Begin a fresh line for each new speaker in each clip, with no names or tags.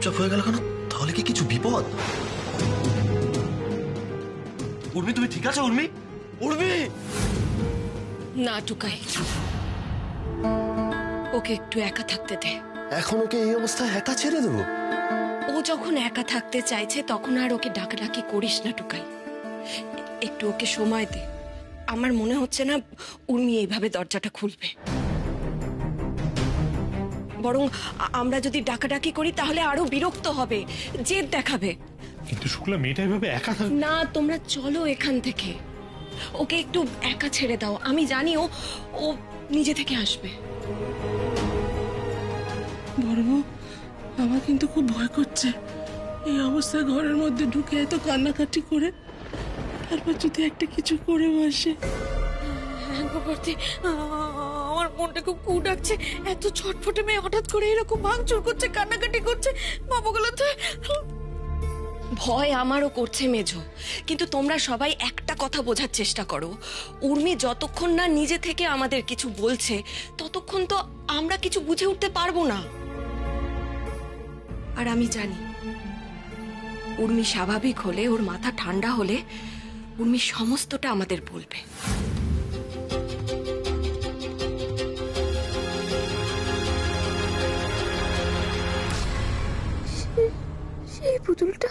চুপচাপ হয়ে গেল কেন? তাহলে কি কিছু বিপদ? উর্মি, তুমি ঠিক আছো? উর্মি, উর্মি!
না টুকাই, ওকে একটু একা থাকতে দে।
এখন ওকে এই অবস্থায় একা ছেড়ে দেবো?
ও যখন একা থাকতে চাইছে তখন আর ওকে ডাকাডাকি করিস না টুকাই, একটু ওকে সময় দে। আমার মনে হচ্ছে না উর্মি এইভাবে দরজাটা খুলবে, বরং আমরা যদি ডাকাডাকি করি তাহলে আরো বিরক্ত হবে, জেদ দেখাবে।
কিন্তু শুক্লা মেয়েটা এভাবে একা থাকবে
না, তোমরা চলো এখান থেকে, ওকে একটু একা ছেড়ে দাও। আমি জানি ও নিজে থেকে আসবে।
বড় বউ, আমার কিন্তু খুব ভয় করছে। এই অবস্থায় ঘরের মধ্যে ঢুকে এত কান্নাকাটি করে তারপর যদি একটা কিছু করে বসে।
আমার মনটা খুব কু ডাকছে, এত ছটফটে মেয়ে হঠাৎ করে এরকম ভাঙচুর করছে, কান্নাকাটি করছে। বাবাগুলো তো ভয় আমারও করছে মেজো, কিন্তু তোমরা সবাই একটা কথা বোঝার চেষ্টা করো, উর্মি যতক্ষণ না নিজে থেকে আমাদের কিছু বলছে ততক্ষণ তো আমরা কিছু বুঝে উঠতে পারবো না। আর আমি জানি উর্মি স্বাভাবিক হলে, ওর মাথা ঠান্ডা হলে উর্মি সমস্তটা আমাদের বলবে।
সেই পুতুলটা,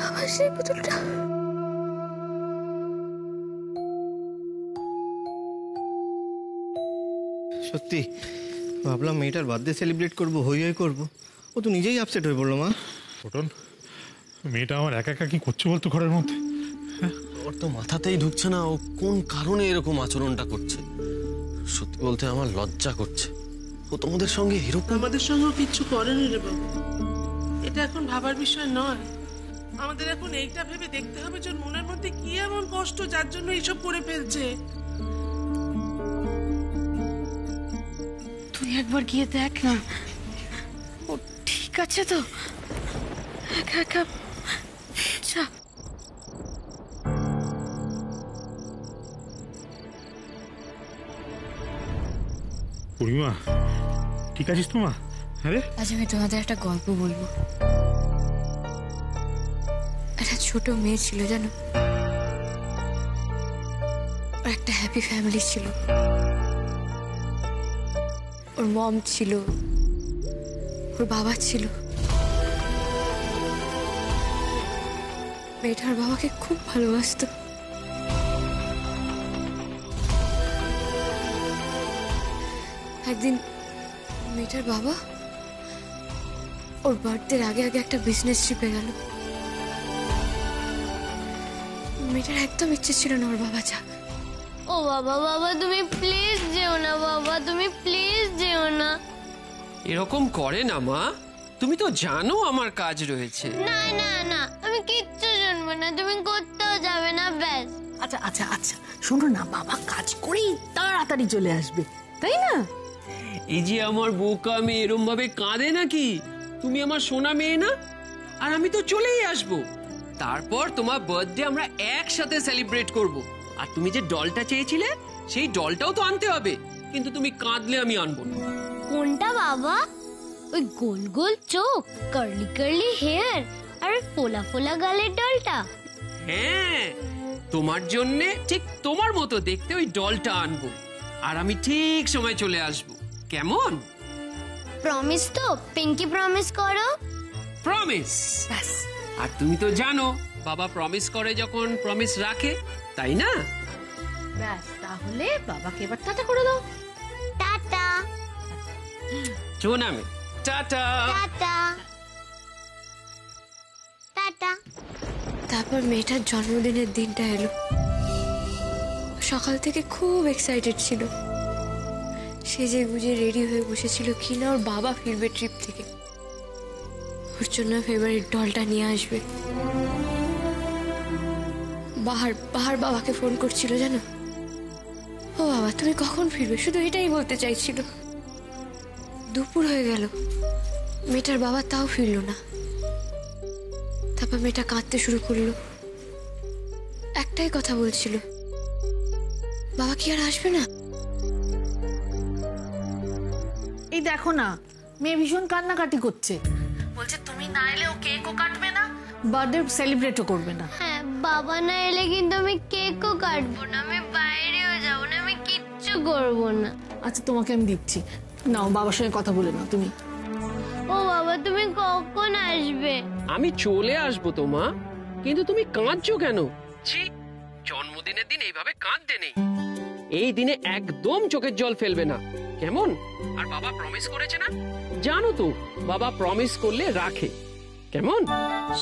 আবার সেই পুতুলটা।
সত্যি ভাবলাম মেয়েটার বার্থডে সেলিব্রেট করবো, হই হই করবো, ও তো নিজেই আপসেট হয়ে পড়লো। মা,
ছোটন, মেয়েটা আমার একা একা কি করছে বলতো ঘরের মধ্যে?
ওর তো মাথাতেই ঢুকছে না ও কোন কারণে এরকম আচরণটা করছে। সত্যি বলতে আমার লজ্জা করছে। ও তোমাদের সঙ্গে এরকম।
আমাদের সঙ্গেও কিচ্ছু করেনি রে বাবু, এটা এখন ভাবার বিষয় নয়। আমাদের এখন এইটা ভেবে দেখতে হবে যে মনের মধ্যে কি এমন কষ্ট যার জন্য এইসব করে ফেলছে।
তুই একবার গিয়ে দেখ না, ও ঠিক আছে তো? একা একা যা।
পূর্ণিমা, ঠিক আছিস তো মা? হ্যাঁ রে।
আজ আমি তোমাদের একটা গল্প বলবো। একটা ছোট মেয়ে ছিল জানো, ওর একটা হ্যাপি ফ্যামিলি ছিল। ওর মম ছিল, ওর বাবা ছিল। মেয়েটার বাবাকে খুব ভালোবাসতো। একদিন মেয়েটার বাবা ওর বার্থডের আগে আগে একটা বিজনেস ট্রিপে গেল। মেয়েটার একদম ইচ্ছে ছিল না ওর বাবা যাক।
ও বাবা, বাবা তুমি প্লিজ যেও না, বাবা তুমি প্লিজ যেও না।
এরকম করে না মা, তুমি তো জানো আমার কাজ রয়েছে।
না না না, আমি কিচ্ছু শুনবো না, তুমি কোথাও যাবে না, ব্যাস।
আচ্ছা আচ্ছা আচ্ছা, শোনো না, বাবা কাজ করেই তাড়াতাড়ি চলে আসবে, তাই না?
এই যে আমার বোকা মেয়ে এরম ভাবে কাঁদে নাকি? তুমি আমার সোনা মেয়ে না? আর আমি তো চলেই আসবো। তারপর তোমার বার্থডে আমরা একসাথে সেলিব্রেট করব। আর তুমি যে ডলটা চেয়েছিলে সেই ডলটাও তো আনতে হবে, কিন্তু তুমি কাঁদলে আমি আনবো না।
কোনটা বাবা? ওই গোল গোল চোখ, কার্লি কার্লি হেয়ার আর ফোলা ফোলা গালের ডলটা?
হ্যাঁ, তোমার জন্যে ঠিক তোমার মতো দেখতে ওই ডলটা আনবো। আর আমি ঠিক সময় চলে আসবো, কেমন?
প্রমিস তো? পিঙ্কি প্রমিস করো।
প্রমিস। আর তুমি তো জানো বাবা প্রমিস করে যখন প্রমিস রাখে, তাই না?
ব্যাস, তাহলে বাবাকে এবার টাটা করে দাও।
টাটা
শোনা মে, টাটা
টাটা টাটা।
তারপর মেয়েটার জন্মদিনের দিনটা এলো। সকাল থেকে খুব এক্সাইটেড ছিল, সেজে গুজে রেডি হয়ে বসেছিল কিনা ওর বাবা ফিরবে ট্রিপ থেকে, ওর জন্য ফেভারিট ডলটা নিয়ে আসবে। বাহার বাবাকে ফোন করছিল জানো, ও বাবা তুমি কখন ফিরবে, শুধু এটাই বলতে চাইছিল। দুপুর হয়ে গেল, মেয়েটার বাবা তাও ফিরল না। তারপর মেয়েটা কাঁদতে শুরু করলো, একটাই কথা বলছিল, বাবা কি আর আসবে না?
এই দেখো না,
মেয়ে ভীষণ কান্নাকাটি করছে, বলছে তুমি না এলে ও কেকও কাটবে না, বার্থডে সেলিব্রেটও করবে না।
হ্যাঁ, বাবা না এলে কিন্তু আমি কেকও কাটবো না, আমি বাইরেও যাবো না, আমি কিচ্ছু করবো না।
আচ্ছা তোমাকে আমি দিচ্ছি, নাও বাবার সঙ্গে কথা বলে নাও তুমি।
ও বাবা, তুমি কখন আসবে?
আমি চলে আসবো তো মা, কিন্তু তুমি কাঁদছো কেন? ছি, জন্মদিনের দিন এইভাবে কাঁদতে নেই। এই দিনে একদম চোখের জল ফেলবে না, কেমন? আর বাবা প্রমিস করেছে না, জানো তো বাবা প্রমিস করলে রাখে, কেমন?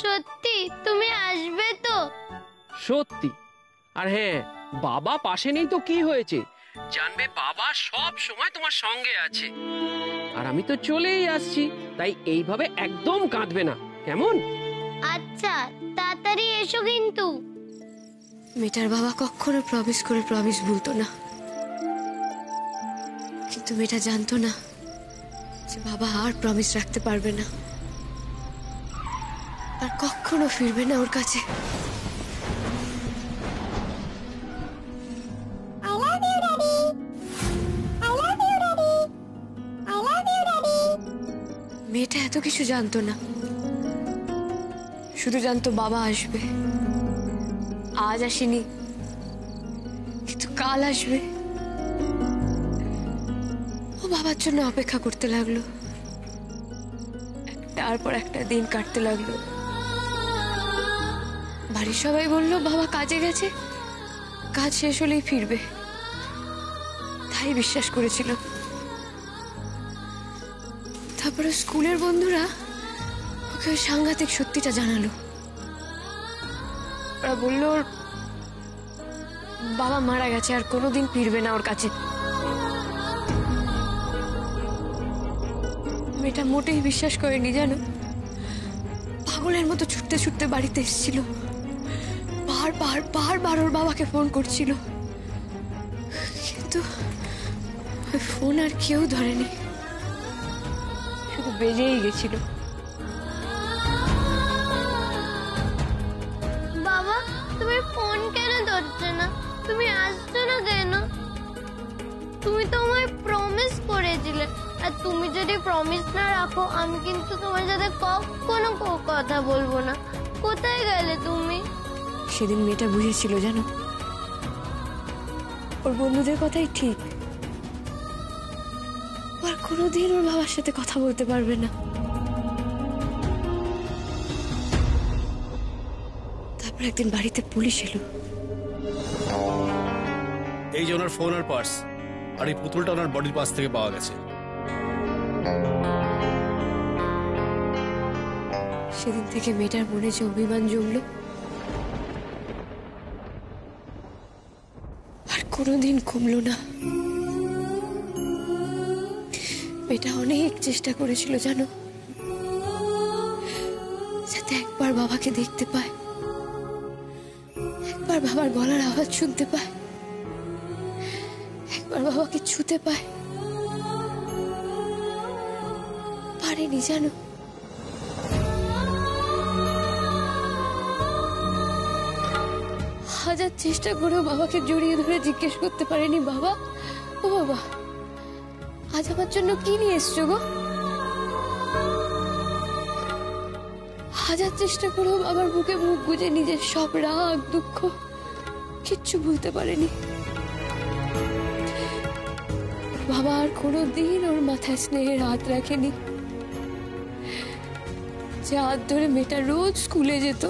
সত্যি তুমি আসবে তো?
সত্যি। আর হ্যাঁ, বাবা পাশে নেই তো কি হয়েছে, জানবে বাবা সব সময় তোমার সঙ্গে আছে। আর আমি তো চলেই আসছি, তাই এইভাবে একদম কাঁদবে না, কেমন?
আচ্ছা, তাড়াতাড়ি এসো কিন্তু।
মেয়েটার বাবা কখনো প্রমিস ভুলতো না, কিন্তু মেয়েটা জানতো না যে বাবা আর প্রমিস রাখতে পারবে না, আর কখনো ফিরবে না ওর কাছে। মেয়েটা এত কিছু জানতো না, শুধু জানতো বাবা আসবে। আজ আসেনি, কিন্তু কাল আসবে। ও বাবার জন্য অপেক্ষা করতে লাগলো, একটার পর একটা দিন কাটতে লাগলো। বাড়ির সবাই বলল বাবা কাজে গেছে, কাজ শেষ হলেই ফিরবে, তাই বিশ্বাস করেছিল। তারপরে স্কুলের বন্ধুরা ওকে ওই সাংঘাতিক সত্যিটা জানালো। ওরা বলল ওর বাবা মারা গেছে, আর কোনোদিন ফিরবে না ওর কাছে। মেয়েটা মোটেই বিশ্বাস করেনি, জানো, পাগলের মতো ছুটতে ছুটতে বাড়িতে এসেছিল, বারবার ওর বাবাকে ফোন করছিল, কিন্তু ওই ফোন আর কেউ ধরেনি, শুধু বেজেই গেছিল।
বাবা, তুমি ফোন কেন ধরছো না? তুমি আসছো না কেন? তুমি তো আমায় প্রমিস করেছিলে, আর তুমি যদি প্রমিস না রাখো আমি কিন্তু তোমার সাথে কখনো কথা বলবো না। কোথায় গেলে তুমি?
সেদিন মেয়েটা বুঝেছিল, জানো, ওর বন্ধুদের কথাই ঠিক, আর কোনোদিন ওর বাবার সাথে কথা বলতে পারবে না। তারপর একদিন বাড়িতে পুলিশ এলো।
এই যে ওনার ফোন আর পার্স, আর এই পুতুলটা ওনার বডির পাশ থেকে পাওয়া গেছে।
সেদিন থেকে মেয়েটার মনে যে অভিমান জমলো, আর কোনোদিন কমলো না। মেয়েটা অনেক চেষ্টা করেছিল, জানো, যাতে একবার বাবাকে দেখতে পায়, একবার বাবার গলার আওয়াজ শুনতে পায়, একবার বাবাকে ছুতে পায়। পারেনি, জানো। হাজার চেষ্টা করেও বাবাকে জড়িয়ে ধরে জিজ্ঞেস করতে পারেনি, বাবা, ও বাবা, আজ আমার জন্য কি নিয়ে এসছো গো? হাজার চেষ্টা করেও বাবার বুকে মুখ গুজে নিজের সব রাগ দুঃখ কিচ্ছু ভুলতে পারেনি। বাবা আর কোনোদিন ওর মাথায় স্নেহের হাত রাখেনি। যে হাত ধরে মেয়েটা রোজ স্কুলে যেত,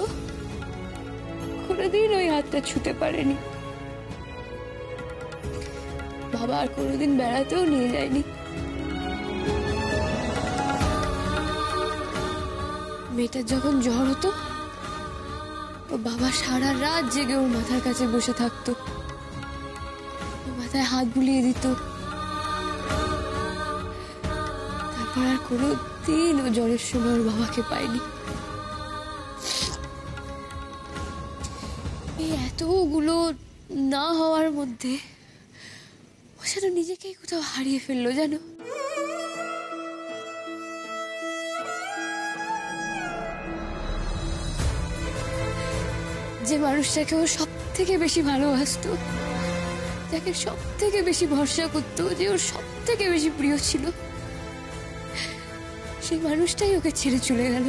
কোনোদিন ওই হাতটা ছুতে পারেনি। বাবা আর কোনোদিন বেড়াতেও নিয়ে যায়নি। মেয়েটার যখন জ্বর হতো, ও বাবা সারা রাত জেগে ওর মাথার কাছে বসে থাকতো, মাথায় হাত বুলিয়ে দিত। তারপর আর কোনোদিন ও জ্বরের সময় ওর বাবাকে পায়নি। এই এতগুলো না হওয়ার মধ্যে ও যেন নিজেকেই কোথাও হারিয়ে ফেললো, জানো। যে মানুষটাকে ও সব থেকে বেশি ভালোবাসতো, যাকে সব থেকে বেশি ভরসা করতো, যে ওর সব থেকে বেশি প্রিয় ছিল, সেই মানুষটাই ওকে ছেড়ে চলে গেল।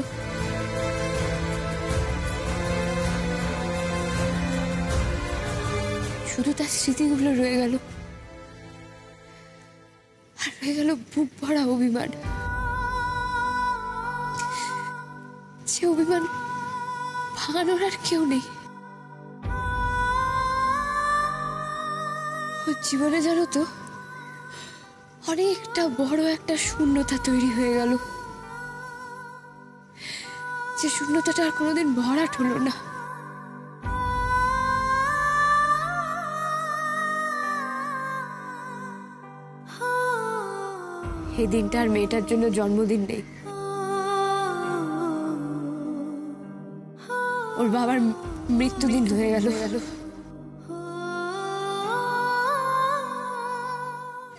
শুধু তার স্মৃতিগুলো রয়ে গেল, আর রয়ে গেল বুক ভরা অভিমান। যে অভিমান ভাঙানোর আর কেউ নেই। ওর জীবনে জানো তো অনেকটা বড় একটা শূন্যতা তৈরি হয়ে গেল, যে শূন্যতাটা আর কোনোদিন ভরাট হলো না। এই দিনটা আর মেয়েটার জন্য জন্মদিন নেই, ওর বাবার মৃত্যুদিন হয়ে গেল।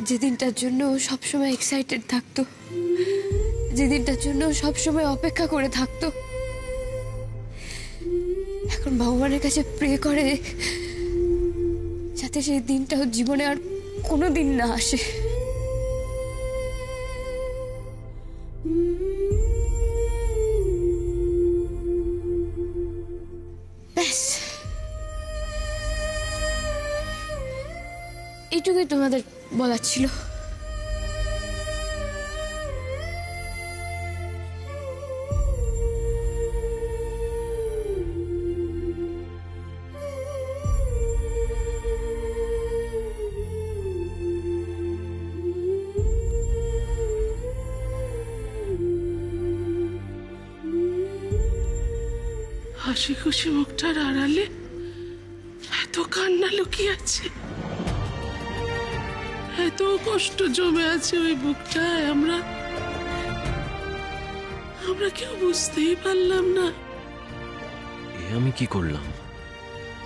যে দিনটার জন্য ও সবসময় এক্সাইটেড থাকতো, যে দিনটার জন্য ও সবসময় অপেক্ষা করে থাকতো, এখন ভগবানের কাছে প্রে করে যাতে সেই দিনটা ওর জীবনে আর কোনোদিন না আসে। ব্যাস, এইটুকুই তোমাদের বলার ছিল।
হাসি খুশি মুখটার আড়ালে এত কান্না লুকিয়ে আছে, এত কষ্ট জমে আছে ওই বুকটায়। আমরা কেউ বুঝতেই পারলাম না।
এ আমি কি করলাম?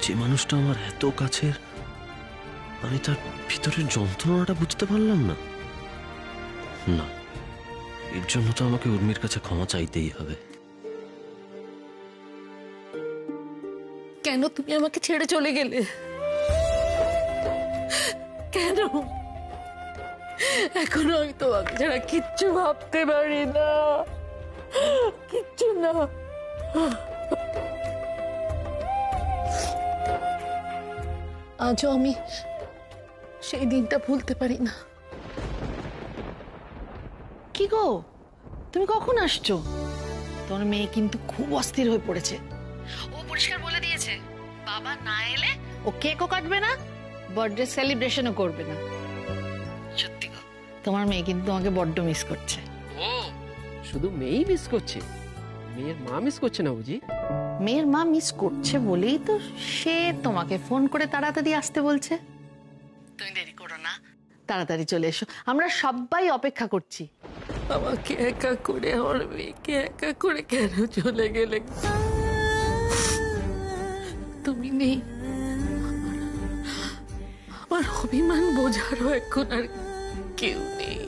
যে মানুষটা আমার এত কাছের, আমি তার ভিতরের যন্ত্রণাটা বুঝতে পারলাম না। না, এর জন্য তো আমাকে উর্মির কাছে ক্ষমা চাইতেই হবে।
কেন তুমি আমাকে ছেড়ে চলে গেলে? কেন? এখনো আমি তোমাকে ছাড়া কিচ্ছু ভাবতে পারি না, কিচ্ছু না। আজও আমি সেই দিনটা ভুলতে পারি না। কি গো, তুমি কখন আসছো? তোমার মেয়ে কিন্তু খুব অস্থির হয়ে পড়েছে। ও পরিষ্কার বলে দিয়েছে বাবা না এলে ও কেকও কাটবে না, বার্থডে সেলিব্রেশনও করবে না। সত্যি গো, তোমার মেয়ে কিন্তু তোমাকে বড্ড মিস করছে।
ও শুধু মেয়েই মিস করছে, মেয়ের মা মিস করছে না বুঝি?
মেয়ের মা মিস করছে বলেই তো সে তোমাকে ফোন করে তাড়াতাড়ি আসতে বলছে। তুমি দেরি করো না, তাড়াতাড়ি চলে এসো, আমরা সবাই অপেক্ষা করছি। আমাকে একা করে, আমার মেয়েকে একা করে কেন চলে গেলে? তুমি নেই, আমার অভিমান বোঝারও এখন আর কেউ নেই।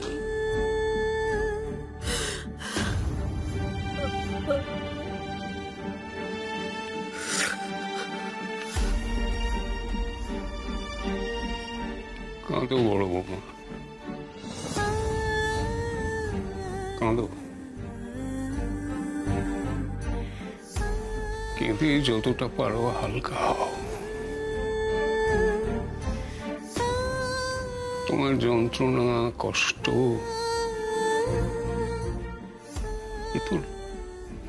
কাঁদো বড় বৌমা, কাঁদো। কেঁদে যতটা পারো হালকা হও। তোমার যন্ত্রণা, কষ্ট এ তো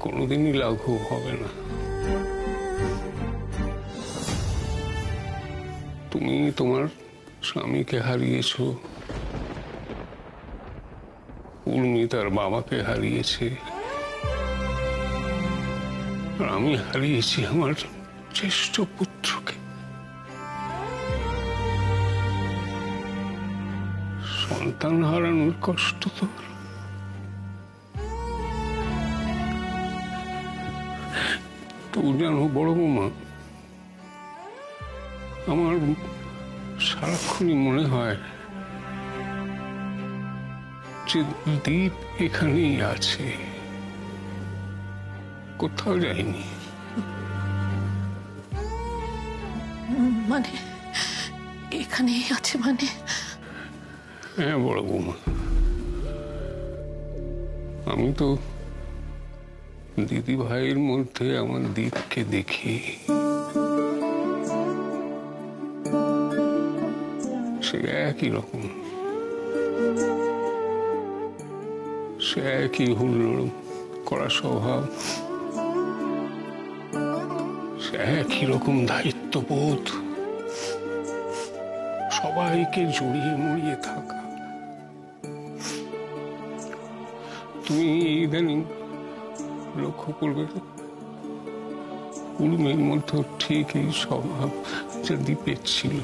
কোনোদিনই লাঘব হবে না। তুমি তোমার স্বামীকে হারিয়েছো, উর্মি তার বাবাকে হারিয়েছে, আর আমি হারিয়েছি আমার জ্যেষ্ঠ পুত্রকে। সন্তান হারানোর কষ্ট তো তো জানো বড় বৌমা, আমার সারাক্ষণই মনে হয় যে দ্বীপ এখানেই আছে, কোথাও যায়নি।
মানে এখানেই আছে মানে?
হ্যাঁ বড় বৌমা,
আমি তো দিদি ভাইয়ের মধ্যে আমার দীপকে দেখি, সে একই রকম, সে একই হুল্লোড় করা স্বভাব, সে একই রকম দায়িত্ববোধ, সবাইকে জড়িয়ে মুড়িয়ে থাকা। তুমি ইদানিং লক্ষ্য করবে তো উর্মির মধ্যে ঠিক এই স্বভাব যা দীপের ছিল।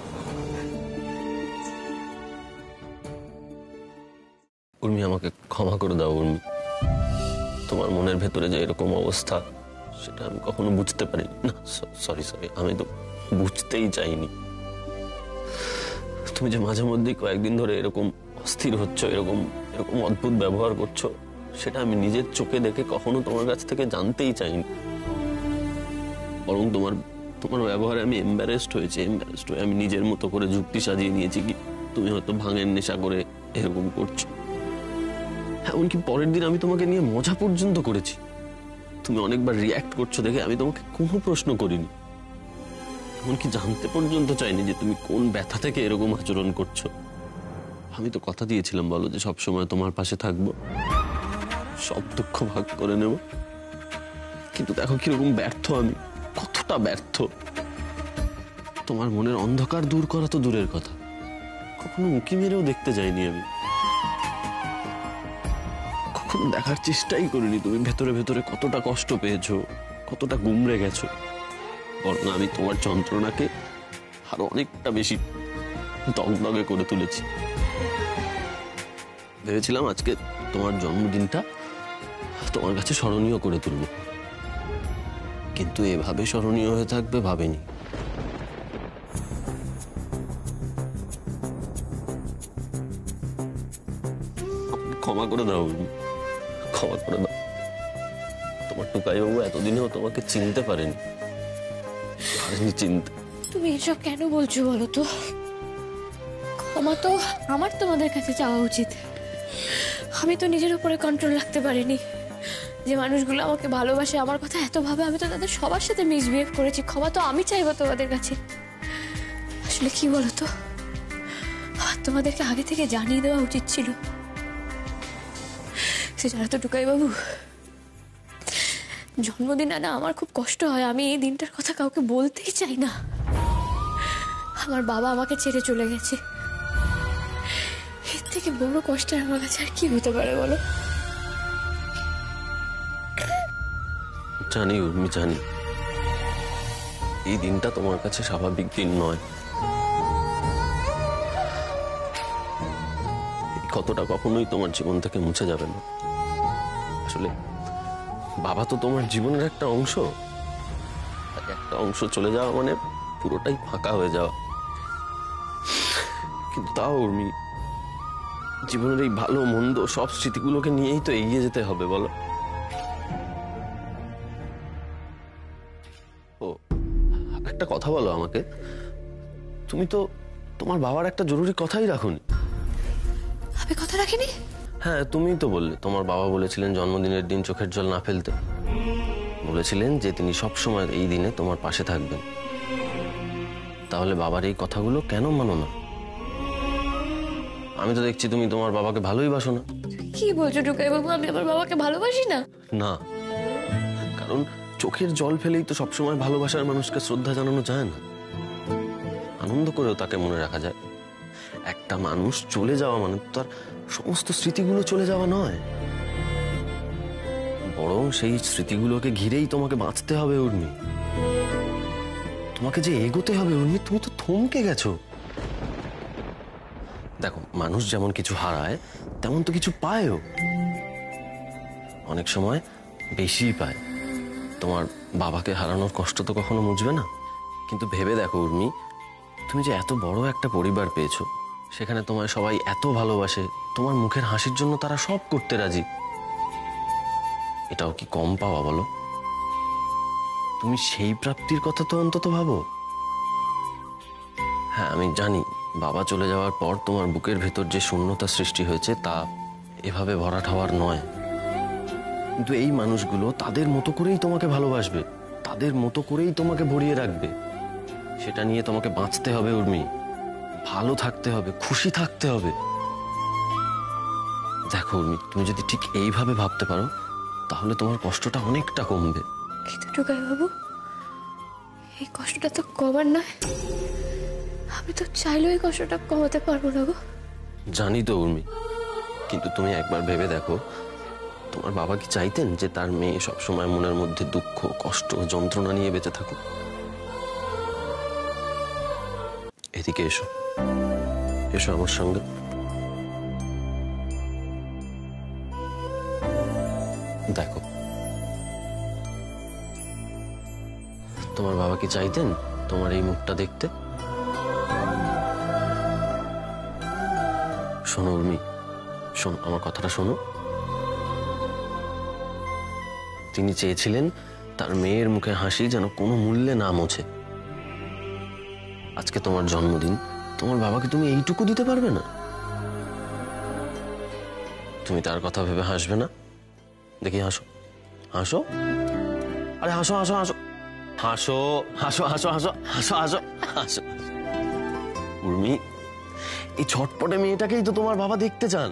উর্মি, আমাকে ক্ষমা করে দাও উর্মি। তোমার মনের ভেতরে যে এরকম অবস্থা সেটা আমি কখনো বুঝতে পারিনি। না, সরি, আমি তো বুঝতেই চাইনি। তুমি যে মাঝে মধ্যেই কয়েকদিন ধরে এরকম অস্থির হচ্ছ, এরকম এরকম অদ্ভুত ব্যবহার করছো, সেটা আমি নিজের চোখে দেখে কখনো তোমার কাছ থেকে জানতেই চাইনি। বরং তোমার ব্যবহারে আমি এম্বারেসড হয়ে আমি নিজের মতো করে যুক্তি সাজিয়ে নিয়েছি কি তুমি হয়তো ভাঙের নেশা করে এরকম করছো। এমনকি পরের দিন আমি তোমাকে নিয়ে মজা পর্যন্ত করেছি। তুমি অনেকবার রিয়্যাক্ট করছো দেখে আমি তোমাকে কোনো প্রশ্ন করিনি, এমনকি জানতে পর্যন্ত চাইনি যে তুমি কোন ব্যথা থেকে এরকম আচরণ করছো। আমি তো কথা দিয়েছিলাম বলো যে সবসময় তোমার পাশে থাকবো, সব দুঃখ ভাগ করে নেব। কিন্তু দেখো কিরকম ব্যর্থ আমি, কতটা ব্যর্থ। তোমার মনের অন্ধকার দূর করা তো দূরের কথা, কখনো উঁকি মেরেও দেখতে যাইনি আমি, কখনো দেখার চেষ্টাই করিনি তুমি ভেতরে ভেতরে কতটা কষ্ট পেয়েছো, কতটা গুমড়ে গেছো। বরং আমি তোমার যন্ত্রণাকে আরো অনেকটা বেশি দগদগে করে তুলেছি। ভেবেছিলাম আজকে তোমার জন্মদিনটা তোমার কাছে স্মরণীয় করে তুলব, কিন্তু এভাবে স্মরণীয় হয়ে থাকবে ভাবিনি। ক্ষমা করে দাও, ক্ষমা করে দাও। তোমার টুকাইবাবু এতদিনেও তোমাকে চিনতে পারেনি, চিনতে।
তুমি এসব কেন বলছো বলো তো? ক্ষমা তো আমার তোমাদের কাছে চাওয়া উচিত। আমি তো নিজের উপরে কন্ট্রোল রাখতে পারিনি। যে মানুষগুলো আমাকে ভালোবাসে, আমার কথা এত ভাবে, আমি তো তাদের সবার সাথে মিসবিহেভ করেছি। ক্ষমা তো আমি চাইবো তোমাদের কাছে। আসলে কি বলো তো, তোমাদেরকে আগে থেকে জানিয়ে দেওয়া উচিত ছিল। সে জানো তো টুকাইবাবু, জন্মদিন না আমার খুব কষ্ট হয়। আমি এই দিনটার কথা কাউকে বলতেই চাই না। আমার বাবা আমাকে ছেড়ে চলে গেছে, এর থেকে বড় কষ্টের আমার কাছে আর কি হতে পারে বলো?
জানি উর্মি, জানি এই দিনটা তোমার কাছে স্বাভাবিক দিন নয়। এই ক্ষতটা কখনোই তোমার জীবন থেকে মুছে যাবে না। আসলে বাবা তো তোমার জীবনের একটা অংশ, একটা অংশ চলে যাওয়া মানে পুরোটাই ফাঁকা হয়ে যাওয়া। কিন্তু তাও উর্মি, জীবনের এই ভালো মন্দ সব স্মৃতিগুলোকে নিয়েই তো এগিয়ে যেতে হবে বলো। ও একটা কথা বলো আমাকে, তুমি তো তোমার বাবার একটা জরুরি কথাই রাখোনি।
আমি কথা রাখিনি?
হ্যাঁ, তুমিই তো বললে তোমার বাবা বলেছিলেন জন্মদিনের দিন চোখের জল না ফেলতে। বলেছিলেন যে তিনি সবসময় এই দিনে তোমার পাশে থাকবেন। তাহলে বাবার এই কথাগুলো কেন মানো না? আমি তো দেখছি তুমি তোমার বাবাকে ভালোই বাসো না।
কি বলছো টুকাইবাবু, আমি আমার বাবাকে ভালোবাসি না?
না, কারণ চোখের জল ফেলেই তো সবসময় ভালোবাসার মানুষকে শ্রদ্ধা জানানো যায় না। আনন্দ করেও তাকে মনে রাখা যায়। একটা মানুষ চলে যাওয়া মানে তার সমস্ত স্মৃতিগুলো চলে যাওয়া নয়, বরং সেই স্মৃতিগুলোকে ঘিরেই তোমাকে বাঁচতে হবে উর্মি। তোমাকে যে এগোতে হবে উর্মি, তুমি তো থমকে গেছো। দেখো, মানুষ যেমন কিছু হারায় তেমন তো কিছু পায়ও, অনেক সময় বেশিই পায়। তোমার বাবাকে হারানোর কষ্ট তো কখনো মুছবে না। কিন্তু ভেবে দেখো উর্মি, তুমি যে এত বড় একটা পরিবার পেয়েছো, সেখানে তোমায় সবাই এত ভালোবাসে, তোমার মুখের হাসির জন্য তারা সব করতে রাজি। এটাও কি কম পাওয়া বলো? তুমি সেই প্রাপ্তির কথা তো অন্তত ভাবো। হ্যাঁ, আমি জানি বাবা চলে যাওয়ার পর তোমার বুকের ভেতর যে শূন্যতা সৃষ্টি হয়েছে তা এভাবে ভরাট হওয়ার নয়। কিন্তু এই মানুষগুলো তাদের মতো করেই তোমাকে ভালোবাসবে, তাদের মতো করেই তোমাকে ভরিয়ে রাখবে। সেটা নিয়ে তোমাকে বাঁচতে হবে উর্মি, ভালো থাকতে হবে, খুশি থাকতে হবে। দেখো উর্মি, তুমি যদি ঠিক এইভাবে ভাবতে পারো তাহলে তোমার কষ্টটা অনেকটা কমবে।
কিন্তু টুকাই বাবু, এই কষ্টটা তো কমার নয়। আমি তো চাইলেও এই কষ্টটা কমাতে পারবো না গো।
জানি তো উর্মি, কিন্তু তুমি একবার ভেবে দেখো, তোমার বাবা কি চাইতেন যে তার মেয়ে সবসময় মনের মধ্যে দুঃখ, কষ্ট, যন্ত্রণা নিয়ে বেঁচে থাকুক? এদিকে এসো, এসো আমার সঙ্গে। দেখো, তোমার বাবা কি চাইতেন তোমার এই মুখটা দেখতে? শোনো উর্মি, শোনো আমার কথাটা শোনো। তিনি চেয়েছিলেন তার মেয়ের মুখে হাসি যেন কোনো মূল্যে না মোছে। আজকে তোমার জন্মদিন, তোমার বাবাকে তুমি এইটুকু দিতে পারবে না? তুমি তার কথা ভেবে হাসবে না? দেখি হাসো, হাসো, আরে হাসো হাসো হাসো হাসো হাসো হাসো হাসো হাসো হাসো হাসো। উর্মি, এই ছটপটে মেয়েটাকেই তো তোমার বাবা দেখতে চান।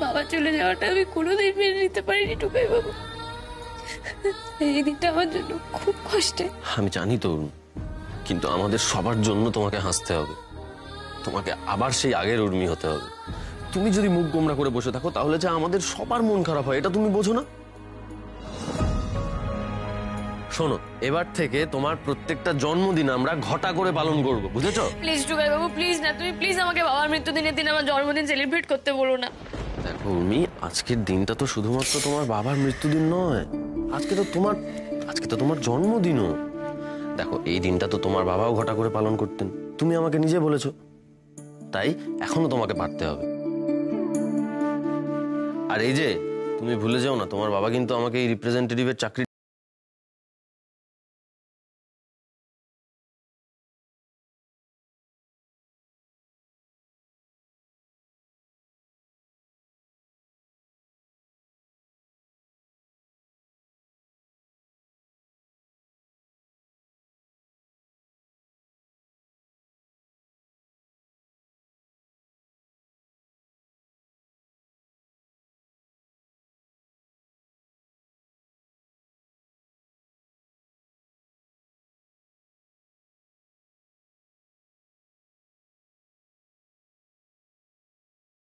বাবা চলে যাওয়াটা আমি কোনোদিন মেনে নিতে পারিনি টুকাই বাবু। এই দিনটা আমার জন্য খুব কষ্টে।
আমি জানি তো উর্মি, কিন্তু আমাদের সবার জন্য তোমাকে হাসতে হবে, তোমাকে আবার সেই আগের উর্মি হতে হবে। তুমি যদি মুখ গোমরা করে বসে থাকো তাহলে যে আমাদের সবার মন খারাপ হয়, এটা তুমি বোঝো না? শোনো, এবার থেকে তোমার প্রত্যেকটা জন্মদিন আমরা ঘটা করে পালন করব, বুঝেছো?
প্লিজ টুকাই বাবু, প্লিজ না, তুমি প্লিজ আমাকে বাবার মৃত্যুদিনের দিন আমার জন্মদিন সেলিব্রেট করতে বলো না।
দেখো উর্মি, আজকের দিনটা তো শুধুমাত্র তোমার বাবার মৃত্যুদিন নয়, আজকে তো তোমার জন্মদিনও। দেখো, এই দিনটা তো তোমার বাবাও ঘটা করে পালন করতেন, তুমি আমাকে নিজে বলেছো, তাই এখনো তোমাকে পারতে হবে। আর এই যে, তুমি ভুলে যাও না, তোমার বাবা কিন্তু আমাকে এই রিপ্রেজেন্টেটিভের চাকরি